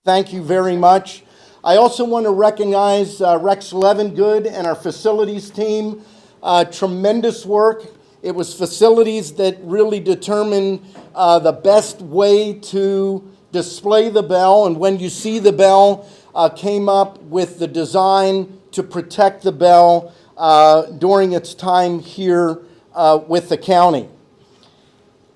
Thank you very much. I also want to recognize Rex Levengood and our facilities team. Tremendous work. It was facilities that really determined the best way to display the bell, and when you see the bell, came up with the design to protect the bell during its time here with the county.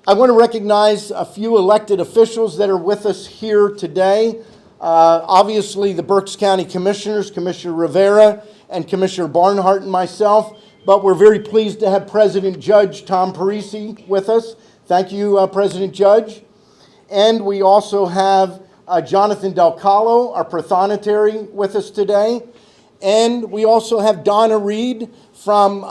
I want to recognize a few elected officials that are with us here today. Obviously, the Berks County Commissioners, Commissioner Rivera and Commissioner Barnhart and myself, but we're very pleased to have President Judge Tom Parisi with us. Thank you, President Judge. And we also have Jonathan Del Callo, our Prothonotary, with us today. And we also have Donna Reed from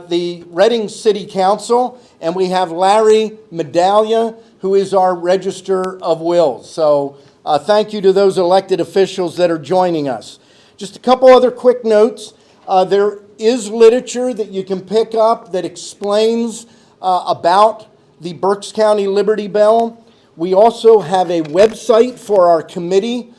the Reading City Council, and we have Larry Medaglia, who is our Register of Wills. So thank you to those elected officials that are joining us. Just a couple other quick notes. There is literature that you can pick up that explains about the Berks County Liberty Bell. We also have a website for our committee.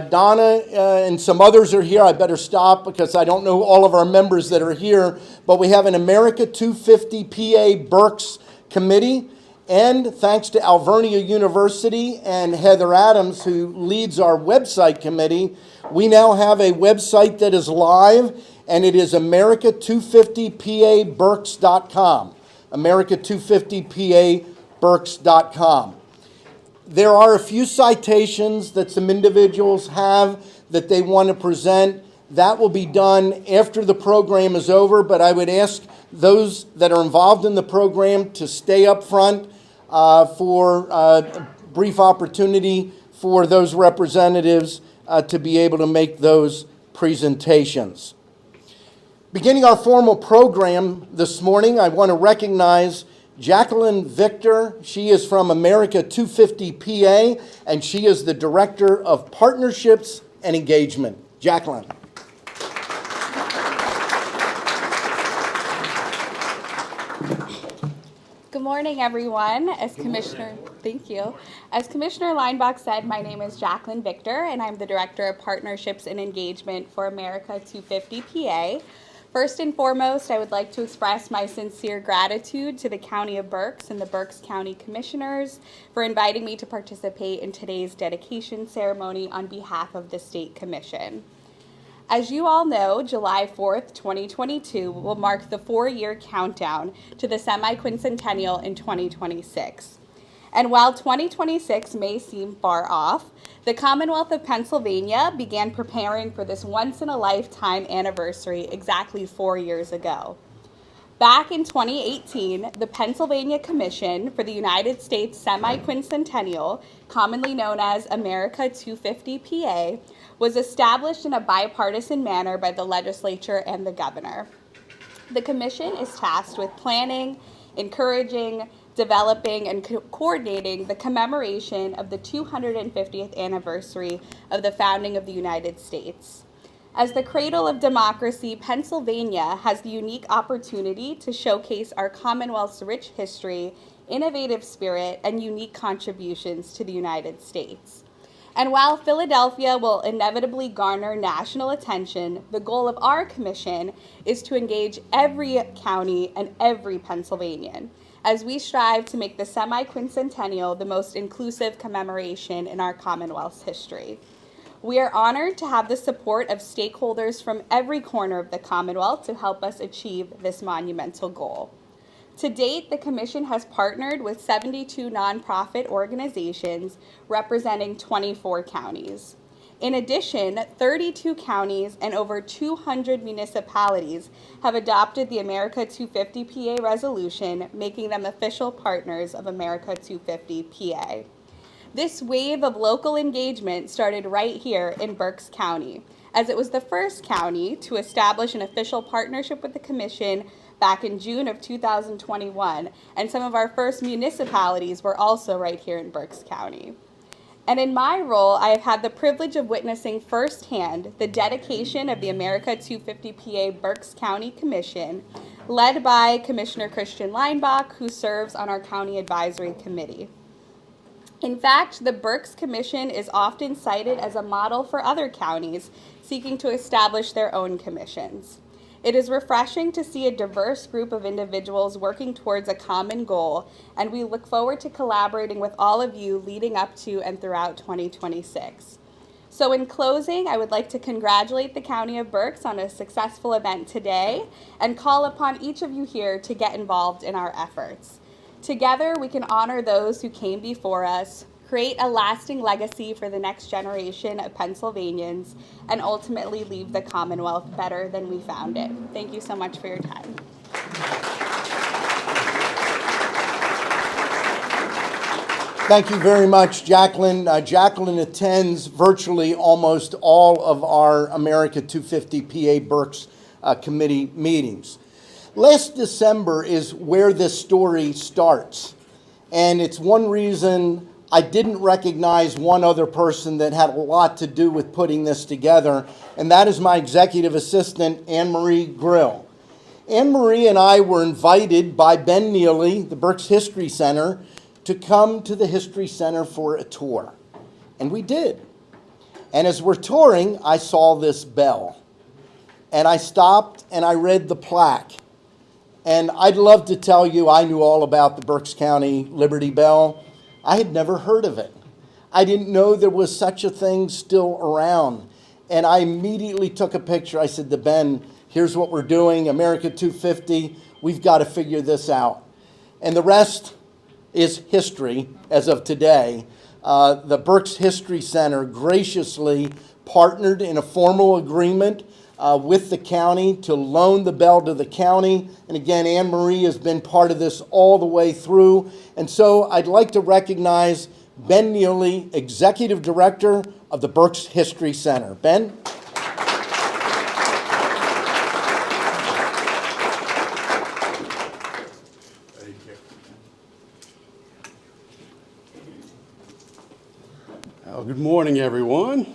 Donna and some others are here. I better stop because I don't know all of our members that are here, but we have an America 250 PA Berks committee. And thanks to Alvernia University and Heather Adams, who leads our website committee, we now have a website that is live, and it is America250PABerks.com. America250PABerks.com. There are a few citations that some individuals have that they want to present. That will be done after the program is over, but I would ask those that are involved in the program to stay up front for a brief opportunity for those representatives to be able to make those presentations. Beginning our formal program this morning, I want to recognize Jacqueline Victor. She is from America 250 PA, and she is the Director of Partnerships and Engagement. Jacqueline. Good morning, everyone. Thank you. As Commissioner Leinbach said, my name is Jacqueline Victor, and I'm the Director of Partnerships and Engagement for America 250 PA. First and foremost, I would like to express my sincere gratitude to the County of Berks and the Berks County Commissioners for inviting me to participate in today's dedication ceremony on behalf of the State Commission. As you all know, July 4th, 2022 will mark the 4-year countdown to the semi-quincentennial in 2026. And while 2026 may seem far off, the Commonwealth of Pennsylvania began preparing for this once-in-a-lifetime anniversary exactly 4 years ago. Back in 2018, the Pennsylvania Commission for the United States Semi-Quincentennial, commonly known as America 250 PA, was established in a bipartisan manner by the legislature and the governor. The commission is tasked with planning, encouraging, developing, and coordinating the commemoration of the 250th anniversary of the founding of the United States. As the cradle of democracy, Pennsylvania has the unique opportunity to showcase our Commonwealth's rich history, innovative spirit, and unique contributions to the United States. And while Philadelphia will inevitably garner national attention, the goal of our commission is to engage every county and every Pennsylvanian as we strive to make the semi-quincentennial the most inclusive commemoration in our Commonwealth's history. We are honored to have the support of stakeholders from every corner of the Commonwealth to help us achieve this monumental goal. To date, the Commission has partnered with 72 nonprofit organizations representing 24 counties. In addition, 32 counties and over 200 municipalities have adopted the America 250 PA resolution, making them official partners of America 250 PA. This wave of local engagement started right here in Berks County, as it was the first county to establish an official partnership with the Commission back in June of 2021, and some of our first municipalities were also right here in Berks County. And in my role, I have had the privilege of witnessing firsthand the dedication of the America 250 PA Berks County Commission, led by Commissioner Christian Leinbach, who serves on our County Advisory Committee. In fact, the Berks Commission is often cited as a model for other counties seeking to establish their own commissions. It is refreshing to see a diverse group of individuals working towards a common goal, and we look forward to collaborating with all of you leading up to and throughout 2026. So in closing, I would like to congratulate the County of Berks on a successful event today and call upon each of you here to get involved in our efforts. Together, we can honor those who came before us, create a lasting legacy for the next generation of Pennsylvanians, and ultimately leave the Commonwealth better than we found it. Thank you so much for your time. Thank you very much, Jacqueline. Jacqueline attends virtually almost all of our America 250 PA Berks committee meetings. Last December is where this story starts, and it's one reason I didn't recognize one other person that had a lot to do with putting this together, and that is my executive assistant, Anne-Marie Grill. Anne-Marie and I were invited by Ben Neely, the Berks History Center, to come to the History Center for a tour. And we did. And as we're touring, I saw this bell. And I stopped and I read the plaque. And I'd love to tell you I knew all about the Berks County Liberty Bell. I had never heard of it. I didn't know there was such a thing still around. And I immediately took a picture. I said to Ben, here's what we're doing, America 250. We've got to figure this out. And the rest is history as of today. The Berks History Center graciously partnered in a formal agreement with the county to loan the bell to the county. And again, Anne-Marie has been part of this all the way through. And so I'd like to recognize Ben Neely, Executive Director of the Berks History Center. Ben? Good morning, everyone.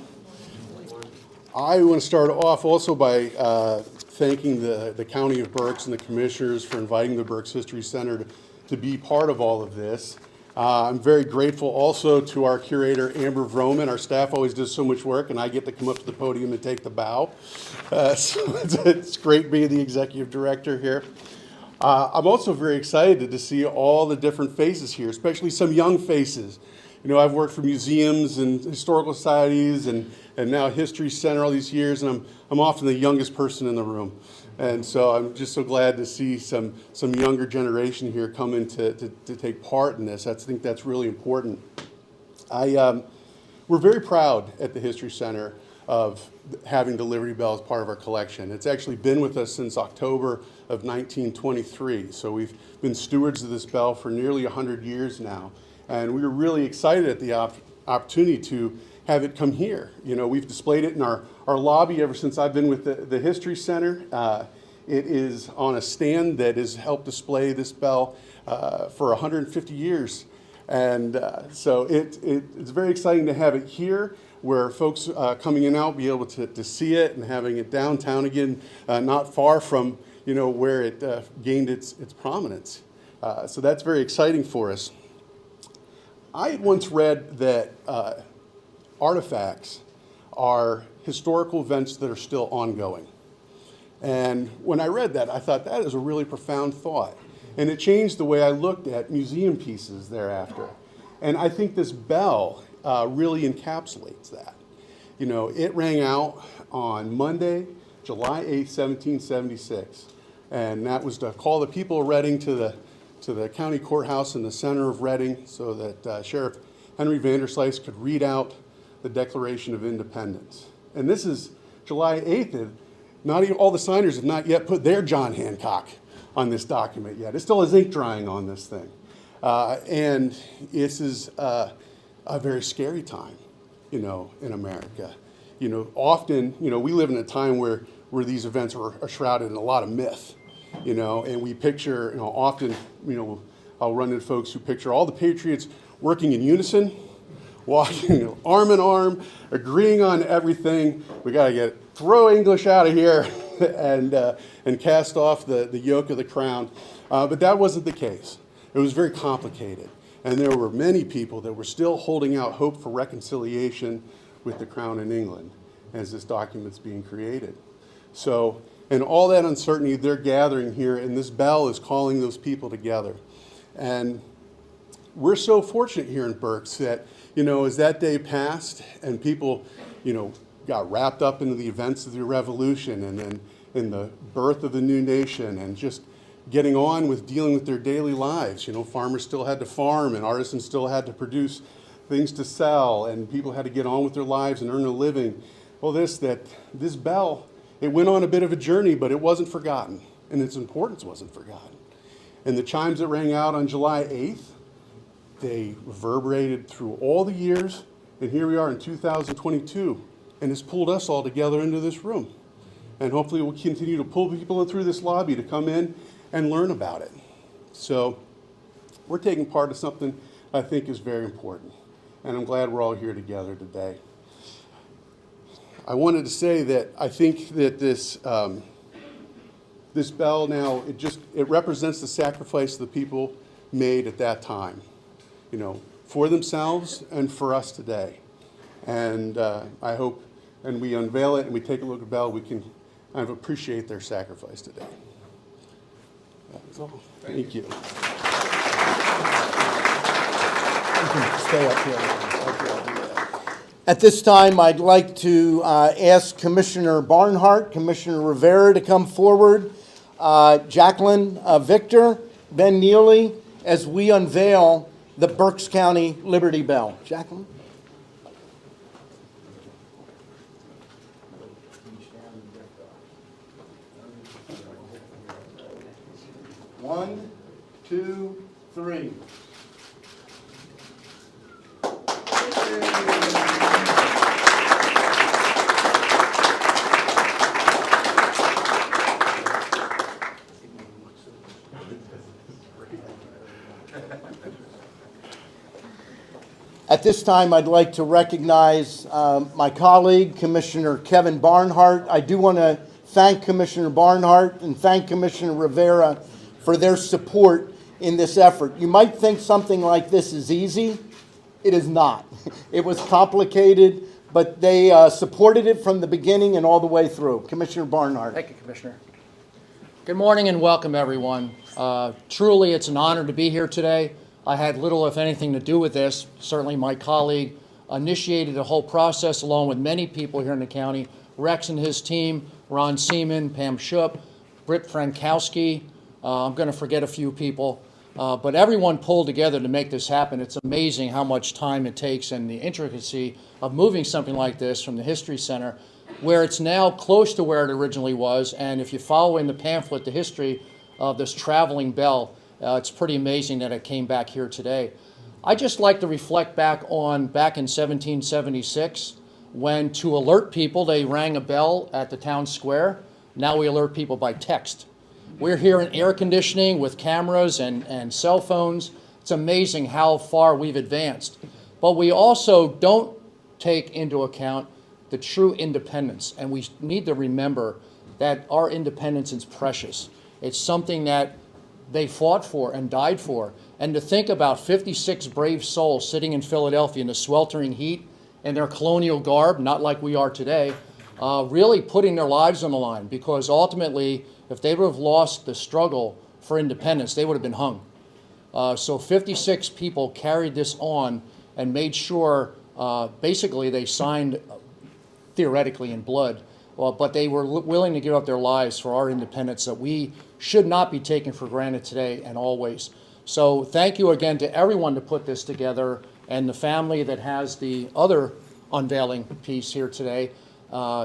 I want to start off also by thanking the County of Berks and the commissioners for inviting the Berks History Center to be part of all of this. I'm very grateful also to our curator, Amber Vroman. Our staff always does so much work, and I get to come up to the podium and take the bow. So it's great being the executive director here. I'm also very excited to see all the different faces here, especially some young faces. You know, I've worked for museums and historical societies and now History Center all these years, and I'm often the youngest person in the room. And so I'm just so glad to see some younger generation here come in to take part in this. I think that's really important. We're very proud at the History Center of having the Liberty Bell as part of our collection. It's actually been with us since October of 1923. So we've been stewards of this bell for nearly 100 years now. And we were really excited at the opportunity to have it come here. You know, we've displayed it in our lobby ever since I've been with the History Center. It is on a stand that has helped display this bell for 150 years. And so it's very exciting to have it here where folks coming in and out be able to see it, and having it downtown again, not far from, you know, where it gained its prominence. So that's very exciting for us. I had once read that artifacts are historical events that are still ongoing. And when I read that, I thought that is a really profound thought. And it changed the way I looked at museum pieces thereafter. And I think this bell really encapsulates that. You know, it rang out on Monday, July 8th, 1776. And that was to call the people of Reading to the county courthouse in the center of Reading so that Sheriff Henry Vanderslice could read out the Declaration of Independence. And this is July 8th, and not even all the signers have not yet put their John Hancock on this document yet. It still has ink drying on this thing. And this is a very scary time, you know, in America. You know, often, you know, we live in a time where these events are shrouded in a lot of myth. You know, and we picture, you know, often, you know, I'll run into folks who picture all the patriots working in unison, walking, you know, arm in arm, agreeing on everything. We got to throw English out of here and cast off the yoke of the crown. But that wasn't the case. It was very complicated. And there were many people that were still holding out hope for reconciliation with the Crown in England as this document's being created. So, and all that uncertainty, they're gathering here, and this bell is calling those people together. And we're so fortunate here in Berks that, as that day passed and people, got wrapped up into the events of the Revolution and then in the birth of the new nation and just getting on with dealing with their daily lives. Farmers still had to farm and artisans still had to produce things to sell and people had to get on with their lives and earn a living. Well, this bell, it went on a bit of a journey, but it wasn't forgotten, and its importance wasn't forgotten. And the chimes that rang out on July 8th, they reverberated through all the years, and here we are in 2022, and it's pulled us all together into this room. And hopefully we'll continue to pull people through this lobby to come in and learn about it. So we're taking part of something I think is very important, and I'm glad we're all here together today. I wanted to say that I think that this bell now, it represents the sacrifice the people made at that time, for themselves and for us today. And I hope, and we unveil it and we take a look at the bell, we can kind of appreciate their sacrifice today. That's all. Thank you. Stay up here. At this time, I'd like to ask Commissioner Barnhart, Commissioner Rivera to come forward, Jacqueline Victor, Ben Neely, as we unveil the Berks County Liberty Bell. Jacqueline? One, two, three. At this time, I'd like to recognize my colleague, Commissioner Kevin Barnhart. I do want to thank Commissioner Barnhart and thank Commissioner Rivera for their support in this effort. You might think something like this is easy. It is not. It was complicated, but they supported it from the beginning and all the way through. Commissioner Barnhart. Thank you, Commissioner. Good morning and welcome, everyone. Truly, it's an honor to be here today. I had little, if anything, to do with this. Certainly my colleague initiated the whole process along with many people here in the county. Rex and his team, Ron Seaman, Pam Schupp, Britt Frankowski. I'm going to forget a few people. But everyone pulled together to make this happen. It's amazing how much time it takes and the intricacy of moving something like this from the History Center, where it's now close to where it originally was. And if you follow in the pamphlet the history of this traveling bell, it's pretty amazing that it came back here today. I just like to reflect back in 1776, when to alert people, they rang a bell at the town square. Now we alert people by text. We're here in air conditioning with cameras and cell phones. It's amazing how far we've advanced. But we also don't take into account the true independence. And we need to remember that our independence is precious. It's something that they fought for and died for. And to think about 56 brave souls sitting in Philadelphia in the sweltering heat in their colonial garb, not like we are today, really putting their lives on the line, because ultimately, if they would have lost the struggle for independence, they would have been hung. So 56 people carried this on and made sure, basically they signed theoretically in blood, but they were willing to give up their lives for our independence that we should not be taken for granted today and always. So thank you again to everyone to put this together, and the family that has the other unveiling piece here today.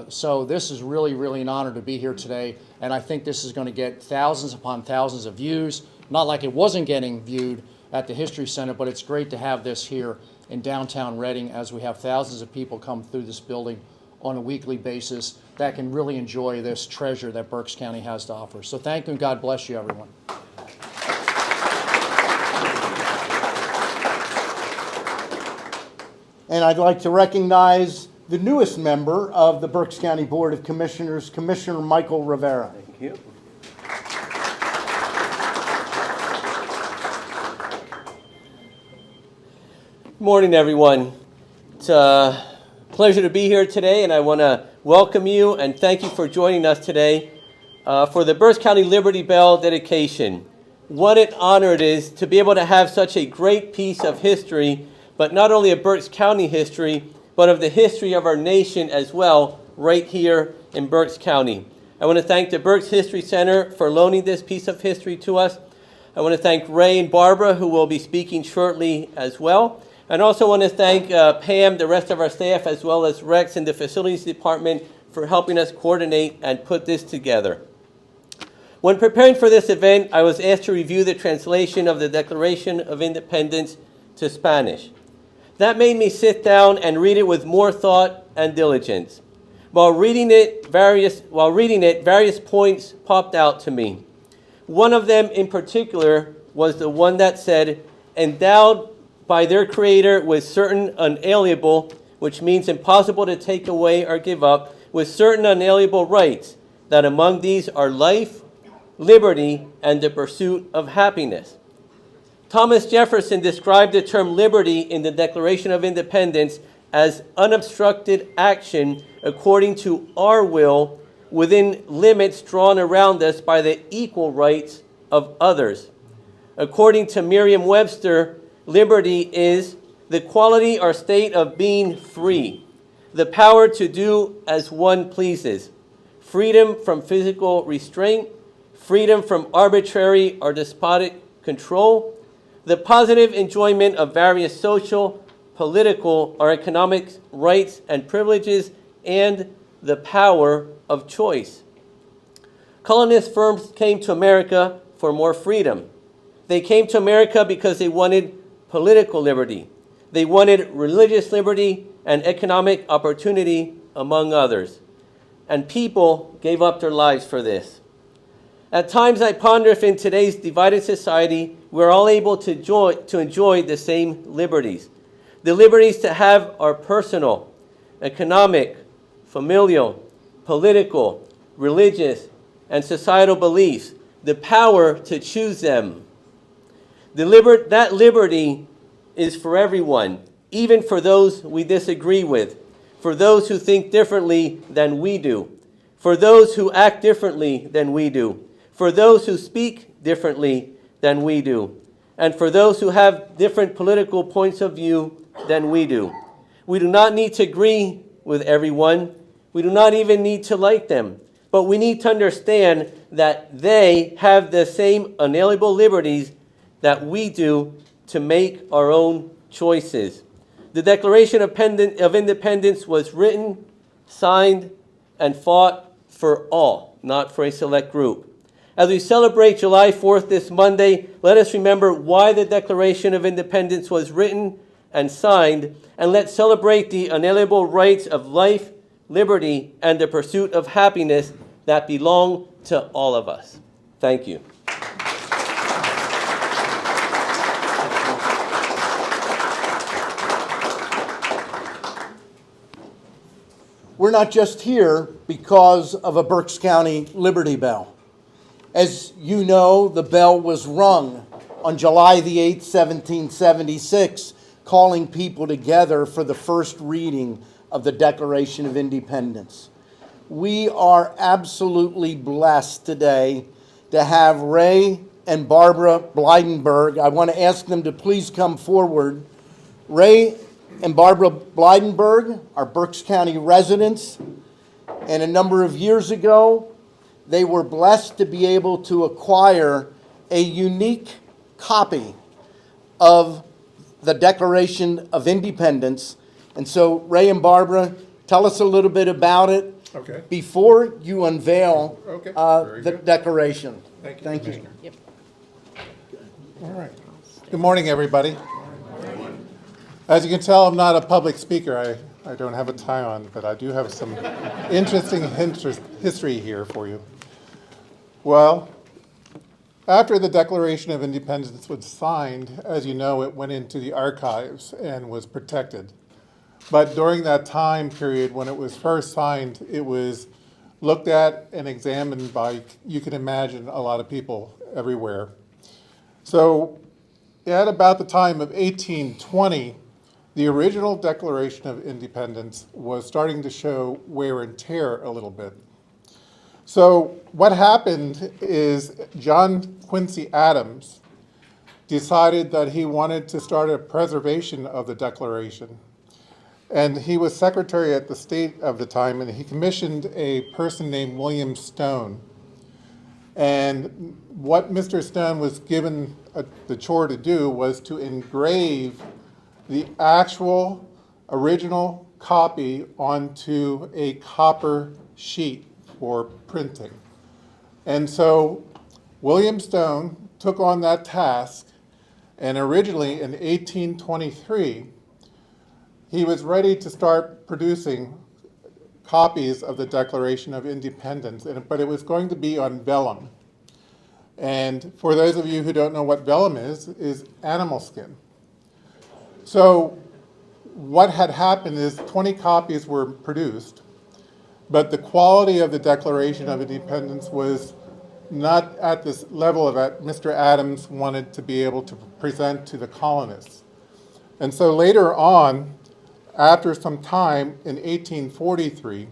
So this is really, really an honor to be here today, and I think this is going to get thousands upon thousands of views. Not like it wasn't getting viewed at the History Center, but it's great to have this here in downtown Reading, as we have thousands of people come through this building on a weekly basis that can really enjoy this treasure that Berks County has to offer. So thank you and God bless you, everyone. And I'd like to recognize the newest member of the Berks County Board of Commissioners, Commissioner Michael Rivera. Thank you. Good morning, everyone. It's a pleasure to be here today, and I want to welcome you and thank you for joining us today for the Berks County Liberty Bell dedication. What an honor it is to be able to have such a great piece of history, but not only of Berks County history, but of the history of our nation as well, right here in Berks County. I want to thank the Berks History Center for loaning this piece of history to us. I want to thank Ray and Barbara, who will be speaking shortly as well. And also want to thank Pam, the rest of our staff, as well as Rex and the Facilities Department for helping us coordinate and put this together. When preparing for this event, I was asked to review the translation of the Declaration of Independence to Spanish. That made me sit down and read it with more thought and diligence. While reading it, various points popped out to me. One of them in particular was the one that said, endowed by their Creator with certain unalienable, which means impossible to take away or give up, with certain unalienable rights, that among these are life, liberty, and the pursuit of happiness. Thomas Jefferson described the term liberty in the Declaration of Independence as unobstructed action according to our will within limits drawn around us by the equal rights of others. According to Merriam-Webster, liberty is the quality or state of being free, the power to do as one pleases, freedom from physical restraint, freedom from arbitrary or despotic control, the positive enjoyment of various social, political, or economic rights and privileges, and the power of choice. Colonist firms came to America for more freedom. They came to America because they wanted political liberty. They wanted religious liberty and economic opportunity, among others. And people gave up their lives for this. At times I ponder if in today's divided society, we're all able to enjoy the same liberties. The liberties to have our personal, economic, familial, political, religious, and societal beliefs, the power to choose them. That liberty is for everyone, even for those we disagree with, for those who think differently than we do, for those who act differently than we do, for those who speak differently than we do, and for those who have different political points of view than we do. We do not need to agree with everyone. We do not even need to like them. But we need to understand that they have the same unalienable liberties that we do to make our own choices. The Declaration of Independence was written, signed, and fought for all, not for a select group. As we celebrate July 4th this Monday, let us remember why the Declaration of Independence was written and signed, and let's celebrate the unalienable rights of life, liberty, and the pursuit of happiness that belong to all of us. Thank you. We're not just here because of a Berks County Liberty Bell. As you know, the bell was rung on July the 8th, 1776, calling people together for the first reading of the Declaration of Independence. We are absolutely blessed today to have Ray and Barbara Blydenberg. I want to ask them to please come forward. Ray and Barbara Blydenberg are Berks County residents, and a number of years ago, they were blessed to be able to acquire a unique copy of the Declaration of Independence. And so, Ray and Barbara, tell us a little bit about it before you unveil the Declaration. Thank you. Yep. All right. Good morning, everybody. As you can tell, I'm not a public speaker. I don't have a tie on, but I do have some interesting history here for you. Well, after the Declaration of Independence was signed, as you know, it went into the archives and was protected. But during that time period when it was first signed, it was looked at and examined by, you can imagine, a lot of people everywhere. So at about the time of 1820, the original Declaration of Independence was starting to show wear and tear a little bit. So what happened is John Quincy Adams decided that he wanted to start a preservation of the Declaration. And he was secretary at the state of the time, and he commissioned a person named William Stone. And what Mr. Stone was given the chore to do was to engrave the actual original copy onto a copper sheet for printing. And so William Stone took on that task, and originally in 1823, he was ready to start producing copies of the Declaration of Independence, but it was going to be on vellum. And for those of you who don't know what vellum is animal skin. So what had happened is 20 copies were produced, but the quality of the Declaration of Independence was not at this level that Mr. Adams wanted to be able to present to the colonists. And so later on, after some time in 1843,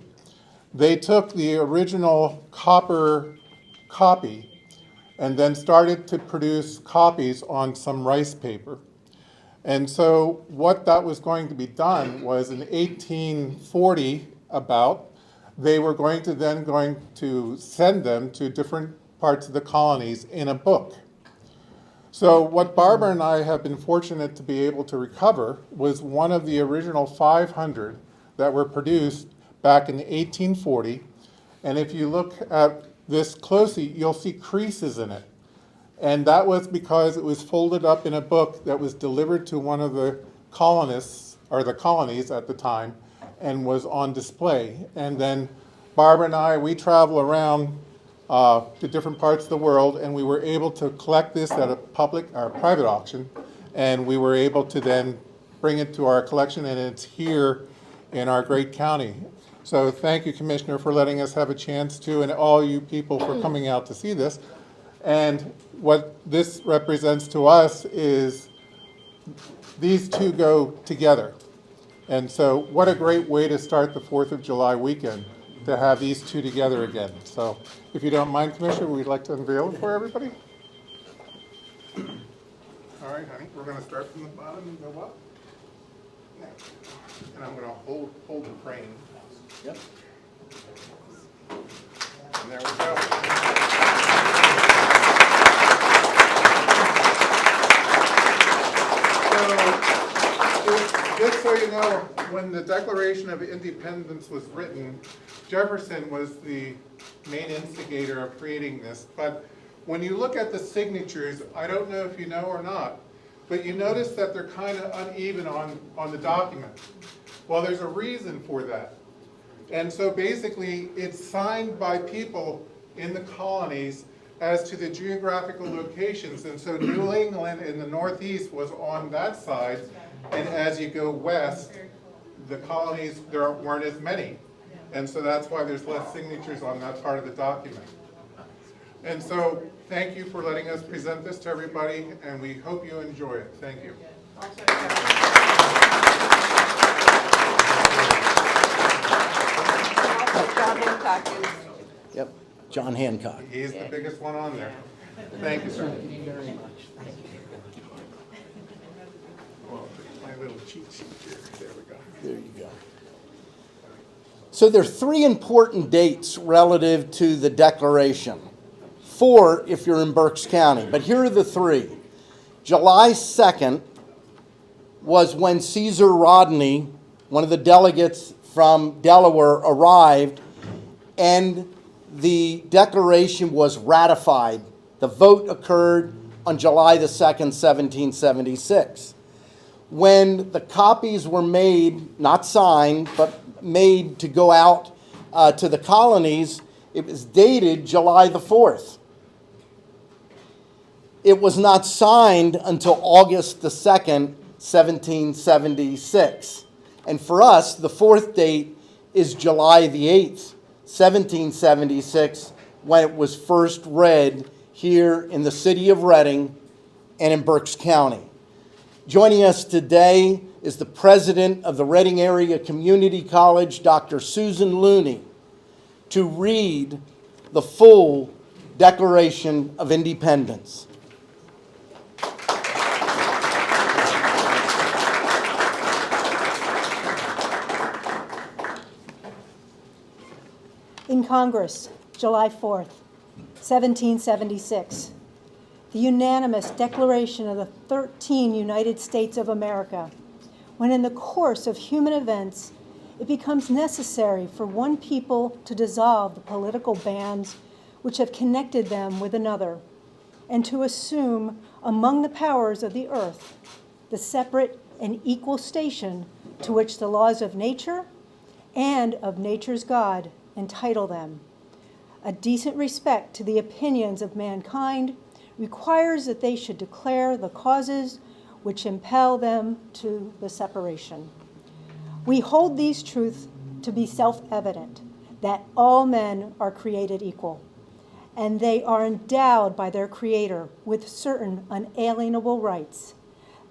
they took the original copper copy and then started to produce copies on some rice paper. And so what that was going to be done was in 1840 they were going to send them to different parts of the colonies in a book. So what Barbara and I have been fortunate to be able to recover was one of the original 500 that were produced back in 1840. And if you look at this closely, you'll see creases in it. And that was because it was folded up in a book that was delivered to one of the colonists, or the colonies at the time, and was on display. And then Barbara and I, we travel around to different parts of the world, and we were able to collect this at a public or private auction, and we were able to then bring it to our collection, and it's here in our great county. So thank you, Commissioner, for letting us have a chance to, and all you people for coming out to see this. And what this represents to us is these two go together. And so what a great way to start the 4th of July weekend, to have these two together again. So if you don't mind, Commissioner, we'd like to unveil it for everybody. All right, honey, we're going to start from the bottom and go up. And I'm going to hold the frame. Yep. And there we go. Just so you know, when the Declaration of Independence was written, Jefferson was the main instigator of creating this. But when you look at the signatures, I don't know if you know or not, but you notice that they're kind of uneven on the document. Well, there's a reason for that. And so basically, it's signed by people in the colonies as to the geographical locations. And so New England in the Northeast was on that side, and as you go west, the colonies, there weren't as many. And so that's why there's less signatures on that part of the document. And so thank you for letting us present this to everybody, and we hope you enjoy it. Thank you. Yep, John Hancock. He's the biggest one on there. Thank you, sir. Thank you very much. My little cheat sheet here. There we go. There you go. So there are 3 important dates relative to the Declaration. 4 if you're in Berks County, but here are the 3. July 2nd was when Caesar Rodney, one of the delegates from Delaware, arrived, and the Declaration was ratified. The vote occurred on July the 2nd, 1776. When the copies were made, not signed, but made to go out to the colonies, it was dated July the 4th. It was not signed until August the 2nd, 1776. And for us, the 4th date is July the 8th, 1776, when it was first read here in the city of Reading and in Berks County. Joining us today is the president of the Reading Area Community College, Dr. Susan Looney, to read the full Declaration of Independence. In Congress, July 4th, 1776, the unanimous Declaration of the 13 United States of America, when in the course of human events it becomes necessary for one people to dissolve the political bands which have connected them with another, and to assume among the powers of the earth the separate and equal station to which the laws of nature and of nature's God entitle them. A decent respect to the opinions of mankind requires that they should declare the causes which impel them to the separation. We hold these truths to be self-evident, that all men are created equal, and they are endowed by their Creator with certain unalienable rights,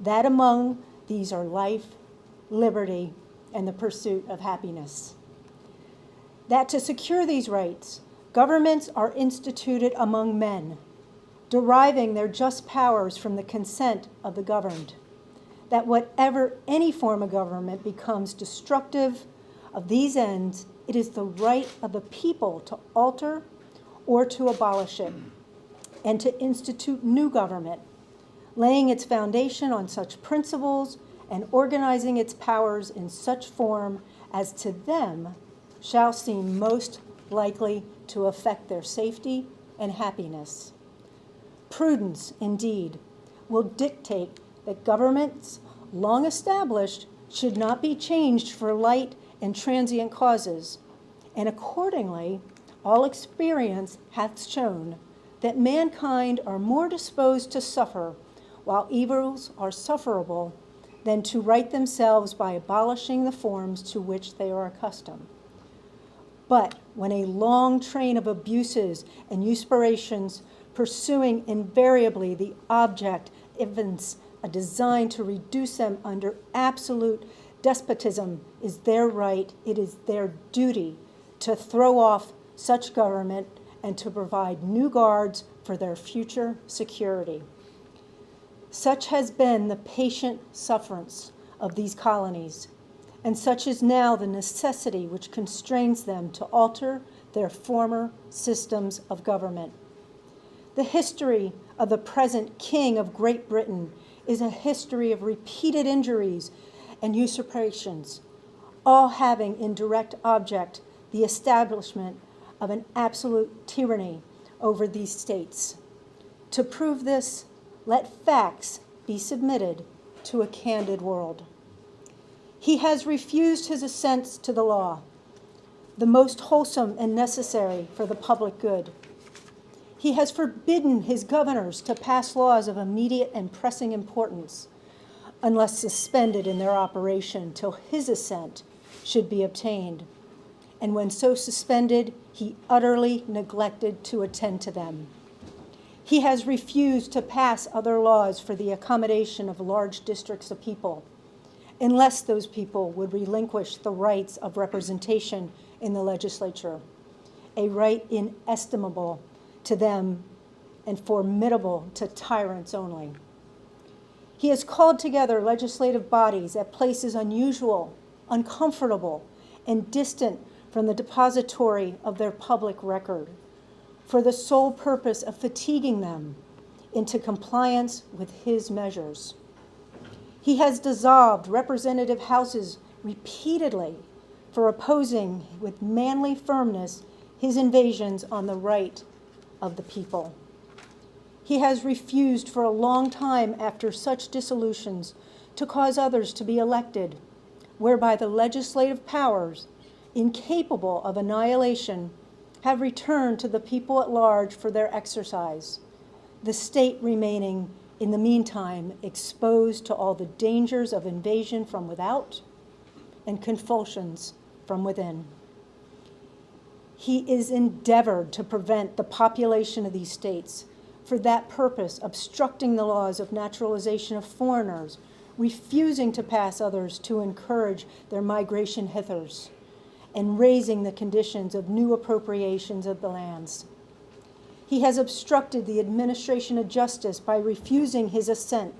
that among these are life, liberty, and the pursuit of happiness. That to secure these rights, governments are instituted among men, deriving their just powers from the consent of the governed. That whatever any form of government becomes destructive of these ends, it is the right of the people to alter or to abolish it, and to institute new government, laying its foundation on such principles and organizing its powers in such form as to them shall seem most likely to affect their safety and happiness. Prudence, indeed, will dictate that governments long established should not be changed for light and transient causes, and accordingly, all experience hath shown that mankind are more disposed to suffer while evils are sufferable than to right themselves by abolishing the forms to which they are accustomed. But when a long train of abuses and usurpations pursuing invariably the object evince a design to reduce them under absolute despotism is their right, it is their duty to throw off such government and to provide new guards for their future security. Such has been the patient sufferance of these colonies, and such is now the necessity which constrains them to alter their former systems of government. The history of the present King of Great Britain is a history of repeated injuries and usurpations, all having in direct object the establishment of an absolute tyranny over these states. To prove this, let facts be submitted to a candid world. He has refused his assents to the law, the most wholesome and necessary for the public good. He has forbidden his governors to pass laws of immediate and pressing importance, unless suspended in their operation till his assent should be obtained. And when so suspended, he utterly neglected to attend to them. He has refused to pass other laws for the accommodation of large districts of people, unless those people would relinquish the rights of representation in the legislature, a right inestimable to them and formidable to tyrants only. He has called together legislative bodies at places unusual, uncomfortable, and distant from the depository of their public record, for the sole purpose of fatiguing them into compliance with his measures. He has dissolved representative houses repeatedly for opposing with manly firmness his invasions on the right of the people. He has refused for a long time after such dissolutions to cause others to be elected, whereby the legislative powers, incapable of annihilation, have returned to the people at large for their exercise, the state remaining in the meantime exposed to all the dangers of invasion from without and convulsions from within. He is endeavored to prevent the population of these states, for that purpose obstructing the laws of naturalization of foreigners, refusing to pass others to encourage their migration hithers, and raising the conditions of new appropriations of the lands. He has obstructed the administration of justice by refusing his assent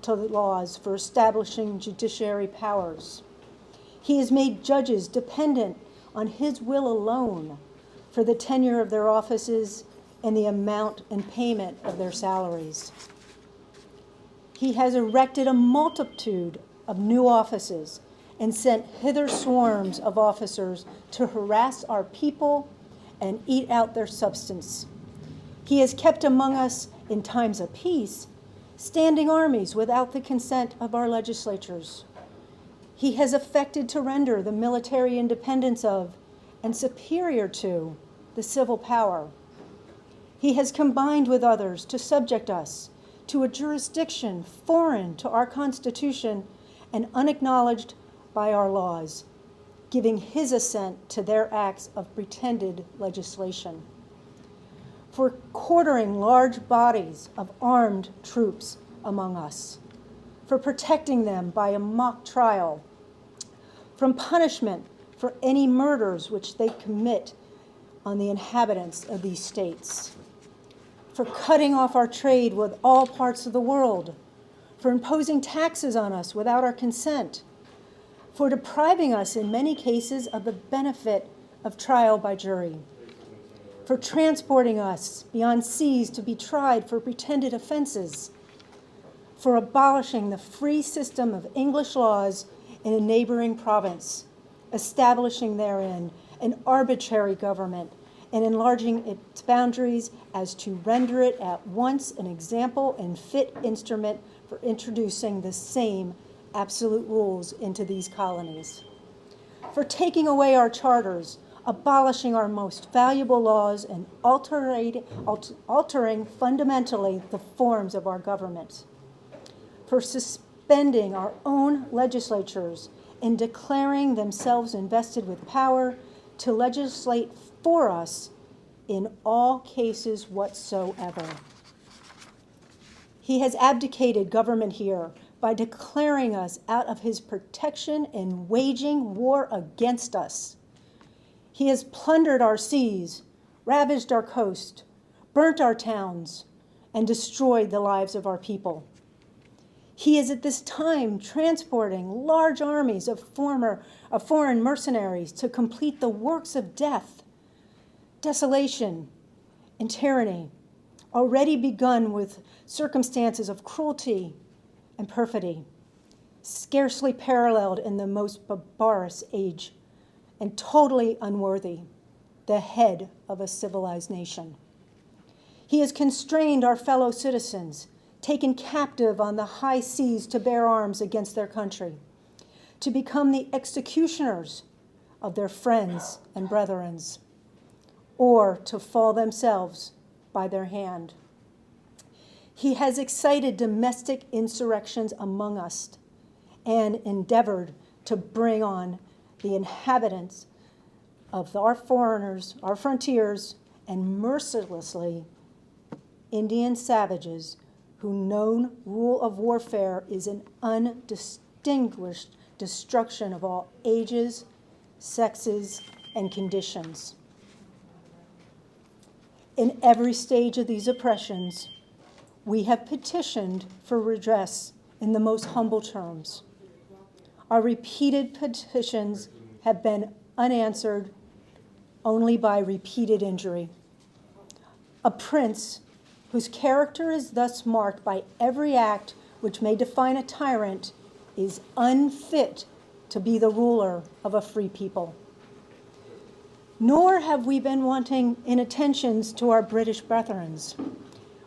to the laws for establishing judiciary powers. He has made judges dependent on his will alone for the tenure of their offices and the amount and payment of their salaries. He has erected a multitude of new offices and sent hither swarms of officers to harass our people and eat out their substance. He has kept among us in times of peace standing armies without the consent of our legislatures. He has affected to render the military independence of and superior to the civil power. He has combined with others to subject us to a jurisdiction foreign to our Constitution and unacknowledged by our laws, giving his assent to their acts of pretended legislation. For quartering large bodies of armed troops among us, for protecting them by a mock trial, from punishment for any murders which they commit on the inhabitants of these states, for cutting off our trade with all parts of the world, for imposing taxes on us without our consent, for depriving us in many cases of the benefit of trial by jury, for transporting us beyond seas to be tried for pretended offenses, for abolishing the free system of English laws in a neighboring province, establishing therein an arbitrary government and enlarging its boundaries as to render it at once an example and fit instrument for introducing the same absolute rules into these colonies, for taking away our charters, abolishing our most valuable laws, and altering fundamentally the forms of our government, for suspending our own legislatures and declaring themselves invested with power to legislate for us in all cases whatsoever. He has abdicated government here by declaring us out of his protection and waging war against us. He has plundered our seas, ravaged our coast, burnt our towns, and destroyed the lives of our people. He is at this time transporting large armies of foreign mercenaries to complete the works of death, desolation, and tyranny, already begun with circumstances of cruelty and perfidy, scarcely paralleled in the most barbarous age, and totally unworthy, the head of a civilized nation. He has constrained our fellow citizens, taken captive on the high seas to bear arms against their country, to become the executioners of their friends and brethrens, or to fall themselves by their hand. He has excited domestic insurrections among us and endeavored to bring on the inhabitants of our foreigners, our frontiers, and mercilessly Indian savages whose known rule of warfare is an undistinguished destruction of all ages, sexes, and conditions. In every stage of these oppressions, we have petitioned for redress in the most humble terms. Our repeated petitions have been unanswered only by repeated injury. A prince whose character is thus marked by every act which may define a tyrant is unfit to be the ruler of a free people. Nor have we been wanting in attentions to our British brethren.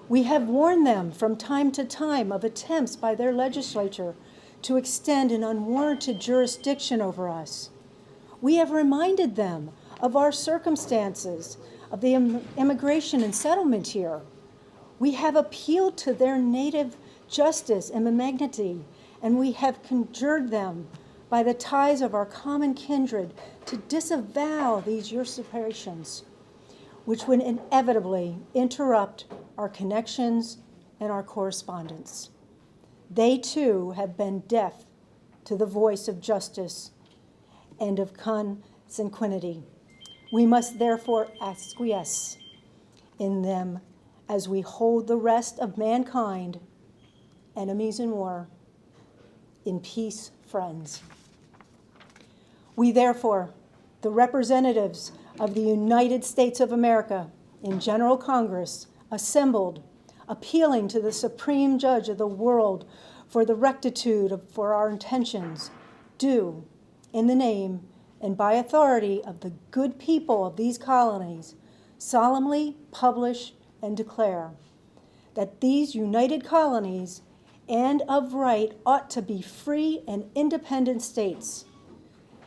We have warned them from time to time of attempts by their legislature to extend an unwarranted jurisdiction over us. We have reminded them of our circumstances, of the immigration and settlement here. We have appealed to their native justice and benignity, and we have conjured them by the ties of our common kindred to disavow these usurpations, which would inevitably interrupt our connections and our correspondence. They too have been deaf to the voice of justice and of consanguinity. We must therefore acquiesce in them as we hold the rest of mankind, enemies in war, in peace, friends. We therefore, the representatives of the United States of America in General Congress, assembled, appealing to the Supreme Judge of the world for the rectitude for our intentions, do, in the name and by authority of the good people of these colonies, solemnly publish and declare that these united colonies and of right ought to be free and independent states,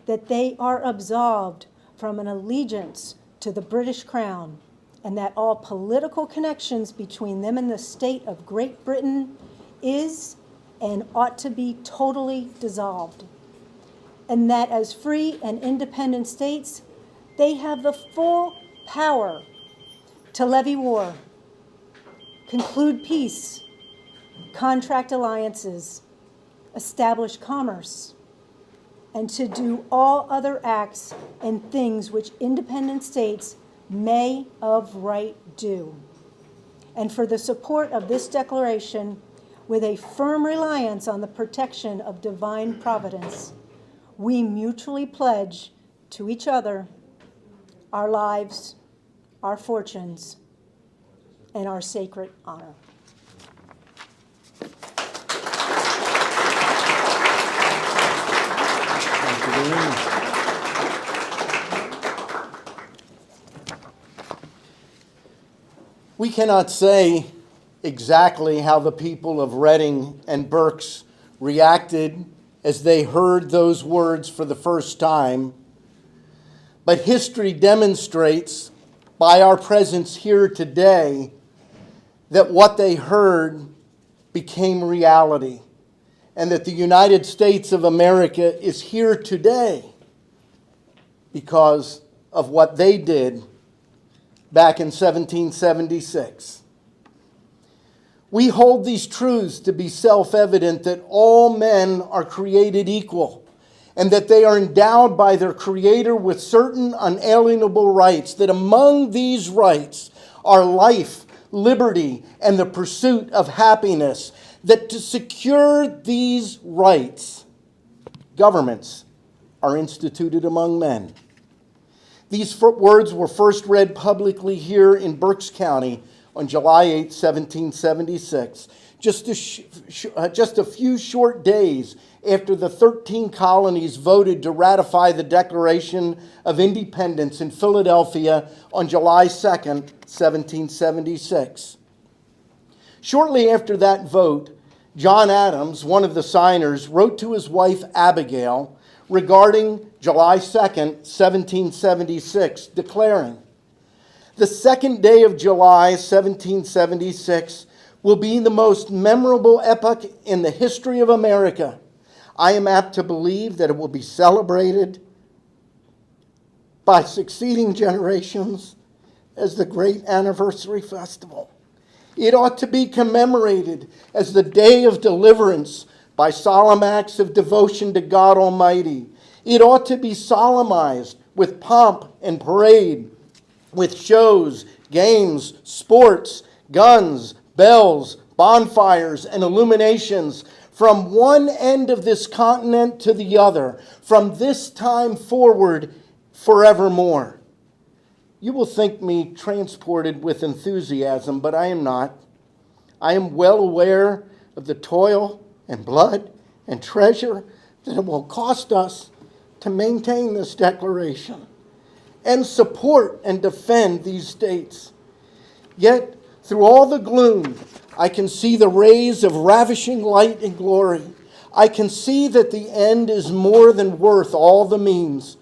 that they are absolved from an allegiance to the British Crown, and that all political connections between them and the state of Great Britain is and ought to be totally dissolved, and that as free and independent states, they have the full power to levy war, conclude peace, contract alliances, establish commerce, and to do all other acts and things which independent states may of right do. And for the support of this declaration, with a firm reliance on the protection of divine providence, we mutually pledge to each other our lives, our fortunes, and our sacred honor. We cannot say exactly how the people of Reading and Berks reacted as they heard those words for the first time, but history demonstrates by our presence here today that what they heard became reality, and that the United States of America is here today because of what they did back in 1776. We hold these truths to be self-evident, that all men are created equal, and that they are endowed by their Creator with certain unalienable rights, that among these rights are life, liberty, and the pursuit of happiness, that to secure these rights, governments are instituted among men. These words were first read publicly here in Berks County on July 8, 1776, just a few short days after the 13 colonies voted to ratify the Declaration of Independence in Philadelphia on July 2, 1776. Shortly after that vote, John Adams, one of the signers, wrote to his wife Abigail regarding July 2nd, 1776, declaring, "The second day of July, 1776, will be the most memorable epoch in the history of America. I am apt to believe that it will be celebrated by succeeding generations as the great anniversary festival. It ought to be commemorated as the day of deliverance by solemn acts of devotion to God Almighty. It ought to be solemnized with pomp and parade, with shows, games, sports, guns, bells, bonfires, and illuminations from one end of this continent to the other, from this time forward forevermore." You will think me transported with enthusiasm, but I am not. I am well aware of the toil and blood and treasure that it will cost us to maintain this declaration and support and defend these states. Yet, through all the gloom, I can see the rays of ravishing light and glory. I can see that the end is more than worth all the means,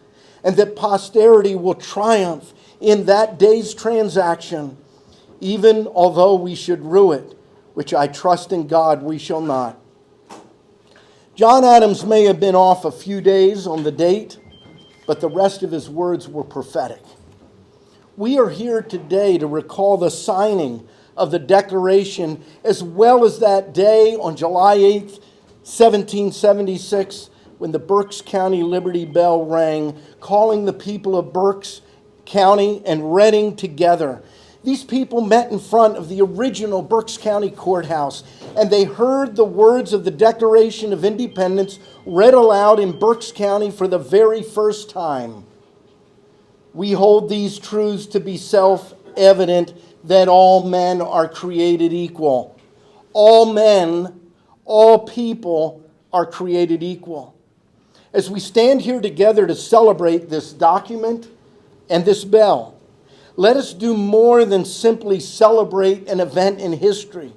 and that posterity will triumph in that day's transaction, even although we should rue it, which I trust in God we shall not. John Adams may have been off a few days on the date, but the rest of his words were prophetic. We are here today to recall the signing of the Declaration, as well as that day on July 8th, 1776, when the Berks County Liberty Bell rang, calling the people of Berks County and Reading together. These people met in front of the original Berks County Courthouse, and they heard the words of the Declaration of Independence read aloud in Berks County for the very first time. We hold these truths to be self-evident, that all men are created equal. All men, all people are created equal. As we stand here together to celebrate this document and this bell, let us do more than simply celebrate an event in history.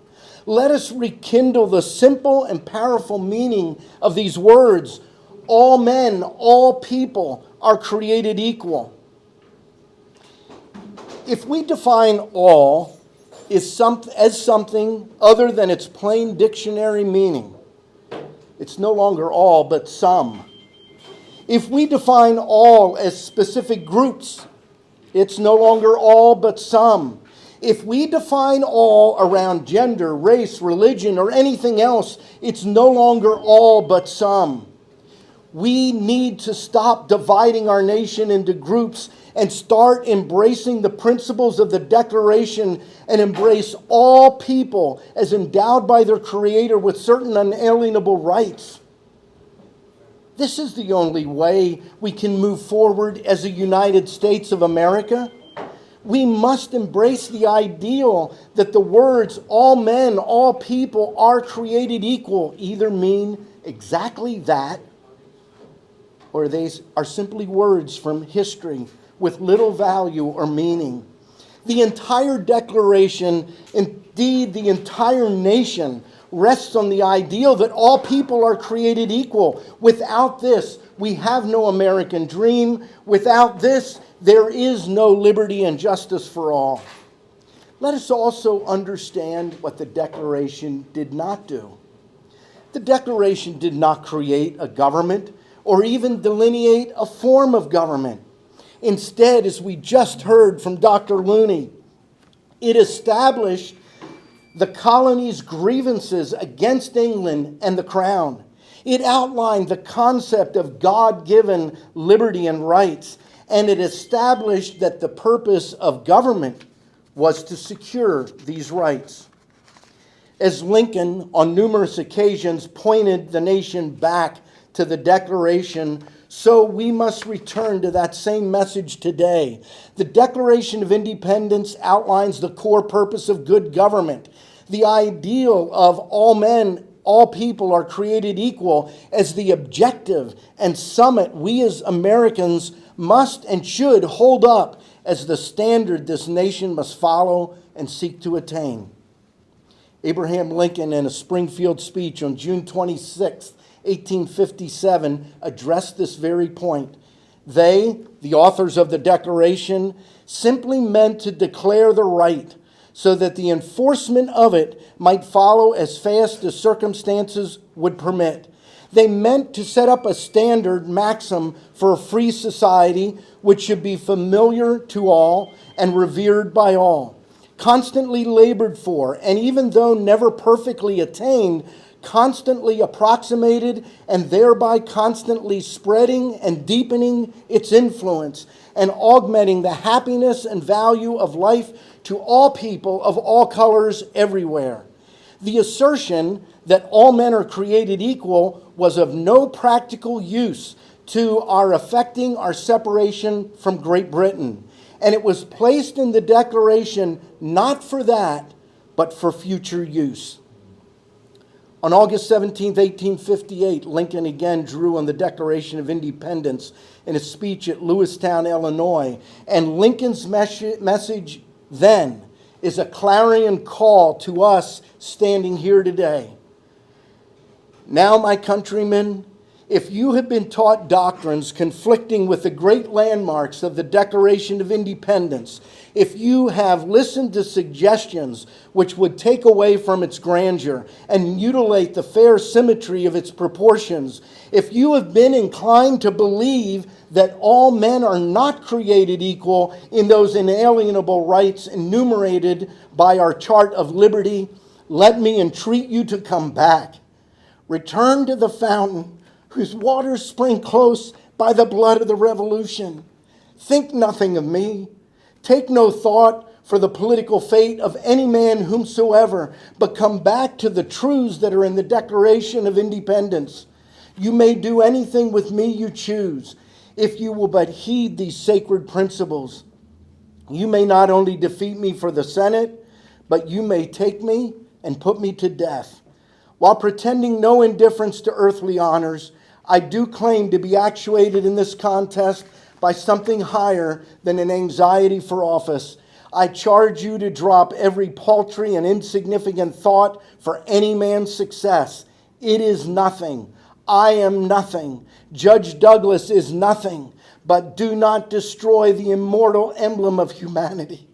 Let us rekindle the simple and powerful meaning of these words. All men, all people are created equal. If we define all as something other than its plain dictionary meaning, it's no longer all but some. If we define all as specific groups, it's no longer all but some. If we define all around gender, race, religion, or anything else, it's no longer all but some. We need to stop dividing our nation into groups and start embracing the principles of the Declaration and embrace all people as endowed by their Creator with certain unalienable rights. This is the only way we can move forward as a United States of America. We must embrace the ideal that the words all men, all people are created equal either mean exactly that, or they are simply words from history with little value or meaning. The entire Declaration, indeed the entire nation, rests on the ideal that all people are created equal. Without this, we have no American dream. Without this, there is no liberty and justice for all. Let us also understand what the Declaration did not do. The Declaration did not create a government or even delineate a form of government. Instead, as we just heard from Dr. Looney, it established the colony's grievances against England and the Crown. It outlined the concept of God-given liberty and rights, and it established that the purpose of government was to secure these rights. As Lincoln, on numerous occasions, pointed the nation back to the Declaration, so we must return to that same message today. The Declaration of Independence outlines the core purpose of good government, the ideal of all men, all people are created equal as the objective and summit we as Americans must and should hold up as the standard this nation must follow and seek to attain. Abraham Lincoln, in a Springfield speech on June 26, 1857, addressed this very point. They, the authors of the Declaration, simply meant to declare the right so that the enforcement of it might follow as fast as circumstances would permit. They meant to set up a standard maxim for a free society which should be familiar to all and revered by all, constantly labored for, and even though never perfectly attained, constantly approximated, and thereby constantly spreading and deepening its influence and augmenting the happiness and value of life to all people of all colors everywhere. The assertion that all men are created equal was of no practical use to our effecting our separation from Great Britain, and it was placed in the Declaration not for that, but for future use. On August 17, 1858, Lincoln again drew on the Declaration of Independence in a speech at Lewistown, Illinois, and Lincoln's message then is a clarion call to us standing here today. Now, my countrymen, If you have been taught doctrines conflicting with the great landmarks of the Declaration of Independence, if you have listened to suggestions which would take away from its grandeur and mutilate the fair symmetry of its proportions, if you have been inclined to believe that all men are not created equal in those inalienable rights enumerated by our Chart of Liberty, let me entreat you to come back. Return to the fountain whose waters spring close by the blood of the Revolution. Think nothing of me. Take no thought for the political fate of any man whomsoever, but come back to the truths that are in the Declaration of Independence. You may do anything with me you choose, if you will but heed these sacred principles. You may not only defeat me for the Senate, but you may take me and put me to death. While pretending no indifference to earthly honors, I do claim to be actuated in this contest by something higher than an anxiety for office. I charge you to drop every paltry and insignificant thought for any man's success. It is nothing. I am nothing. Judge Douglas is nothing. But do not destroy the immortal emblem of humanity,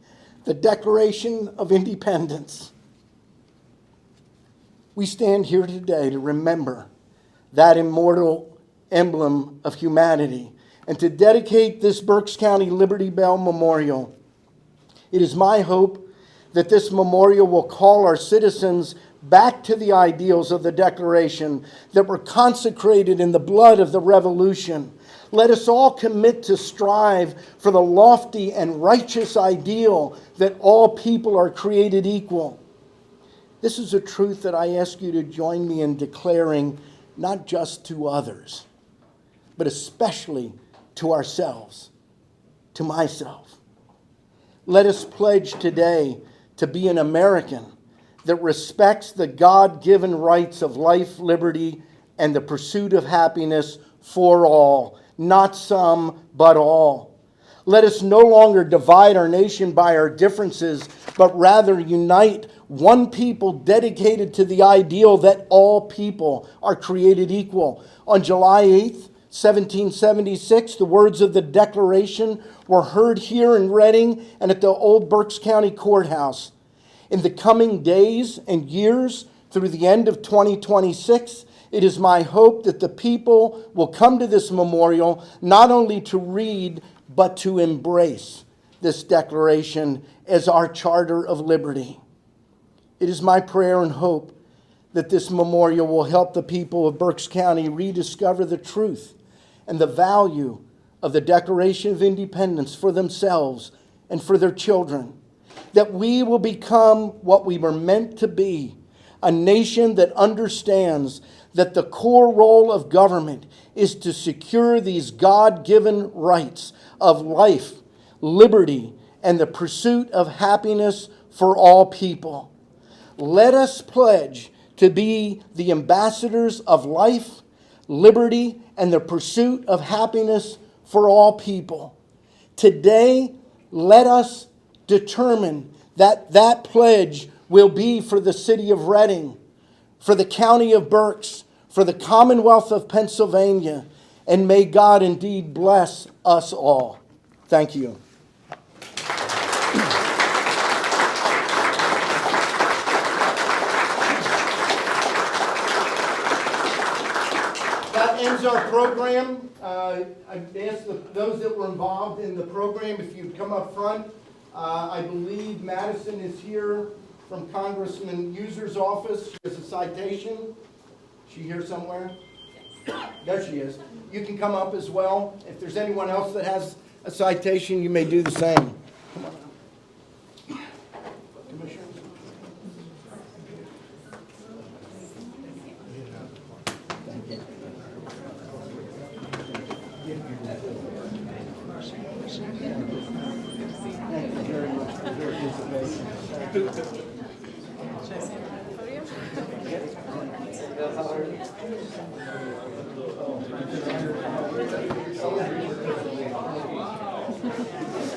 the Declaration of Independence. We stand here today to remember that immortal emblem of humanity and to dedicate this Berks County Liberty Bell Memorial. It is my hope that this memorial will call our citizens back to the ideals of the Declaration that were consecrated in the blood of the Revolution. Let us all commit to strive for the lofty and righteous ideal that all people are created equal. This is a truth that I ask you to join me in declaring, not just to others, but especially to ourselves, to myself. Let us pledge today to be an American that respects the God-given rights of life, liberty, and the pursuit of happiness for all, not some, but all. Let us no longer divide our nation by our differences, but rather unite one people dedicated to the ideal that all people are created equal. On July 8th, 1776, the words of the Declaration were heard here in Reading and at the old Berks County Courthouse. In the coming days and years through the end of 2026, it is my hope that the people will come to this memorial not only to read, but to embrace this declaration as our Charter of Liberty. It is my prayer and hope that this memorial will help the people of Berks County rediscover the truth and the value of the Declaration of Independence for themselves and for their children. That we will become what we were meant to be, a nation that understands that the core role of government is to secure these God-given rights of life, liberty, and the pursuit of happiness for all people. Let us pledge to be the ambassadors of life, liberty, and the pursuit of happiness for all people. Today, let us determine that that pledge will be for the city of Reading, for the County of Berks, for the Commonwealth of Pennsylvania, and may God indeed bless us all. Thank you. That ends our program. I asked those that were involved in the program if you'd come up front. I believe Madison is here from Congressman User's office. She has a citation. Is she here somewhere? Yes. There she is. You can come up as well. If there's anyone else that has a citation, you may do the same. Come on up. Commissioner. Thank you. Thank you very much for your participation.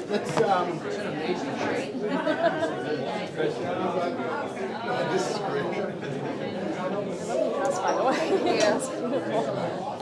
Let's, this is great. By the way, yes, beautiful.